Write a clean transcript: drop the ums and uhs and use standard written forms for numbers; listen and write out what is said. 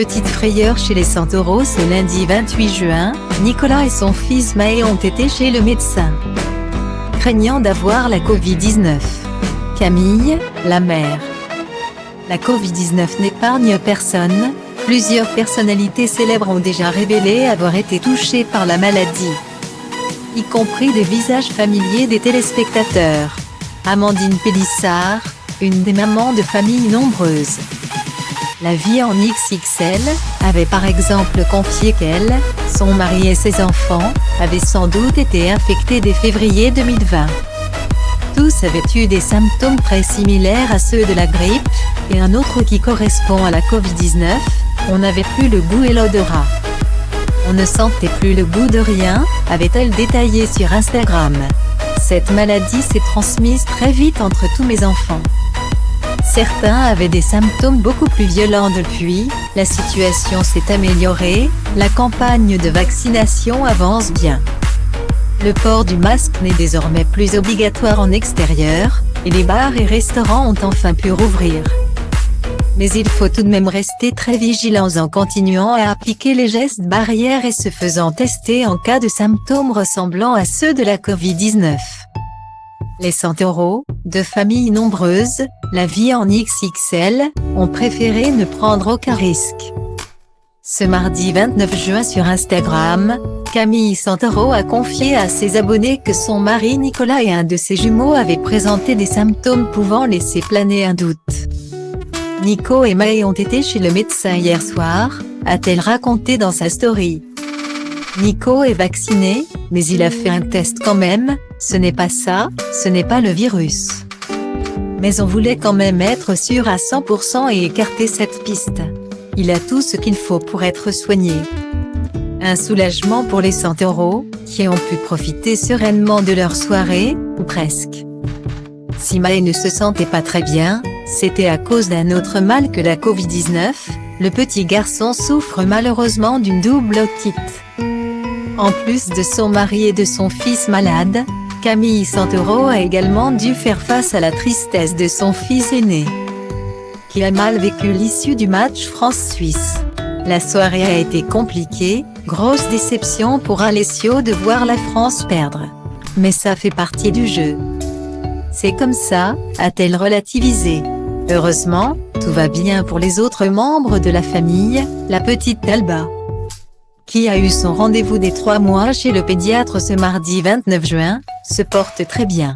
Petite frayeur chez les Santoro. Ce lundi 28 juin, Nicolas et son fils Maë ont été chez le médecin, craignant d'avoir la Covid-19. Camille, la mère. La Covid-19 n'épargne personne, plusieurs personnalités célèbres ont déjà révélé avoir été touchées par la maladie, y compris des visages familiers des téléspectateurs. Amandine Pélissard, une des mamans de familles nombreuses, La vie en XXL, avait par exemple confié qu'elle, son mari et ses enfants, avaient sans doute été infectés dès février 2020. Tous avaient eu des symptômes très similaires à ceux de la grippe, et un autre qui correspond à la Covid-19, on n'avait plus le goût et l'odorat. On ne sentait plus le goût de rien, avait-elle détaillé sur Instagram. Cette maladie s'est transmise très vite entre tous mes enfants. Certains avaient des symptômes beaucoup plus violents depuis, la situation s'est améliorée, la campagne de vaccination avance bien. Le port du masque n'est désormais plus obligatoire en extérieur, et les bars et restaurants ont enfin pu rouvrir. Mais il faut tout de même rester très vigilants en continuant à appliquer les gestes barrières et se faisant tester en cas de symptômes ressemblant à ceux de la Covid-19. Les Santoro, de familles nombreuses, la vie en XXL, ont préféré ne prendre aucun risque. Ce mardi 29 juin sur Instagram, Camille Santoro a confié à ses abonnés que son mari Nicolas et un de ses jumeaux avaient présenté des symptômes pouvant laisser planer un doute. Nico et Maë ont été chez le médecin hier soir, a-t-elle raconté dans sa story. Nico est vacciné, mais il a fait un test quand même, ce n'est pas ça, ce n'est pas le virus. Mais on voulait quand même être sûr à 100% et écarter cette piste. Il a tout ce qu'il faut pour être soigné. Un soulagement pour les Santoro, qui ont pu profiter sereinement de leur soirée, ou presque. Si Maë ne se sentait pas très bien, c'était à cause d'un autre mal que la Covid-19, le petit garçon souffre malheureusement d'une double otite. En plus de son mari et de son fils malade, Camille Santoro a également dû faire face à la tristesse de son fils aîné, qui a mal vécu l'issue du match France-Suisse. La soirée a été compliquée, grosse déception pour Alessio de voir la France perdre. Mais ça fait partie du jeu. C'est comme ça, a-t-elle relativisé. Heureusement, tout va bien pour les autres membres de la famille, la petite Alba, qui a eu son rendez-vous des 3 mois chez le pédiatre ce mardi 29 juin, se porte très bien.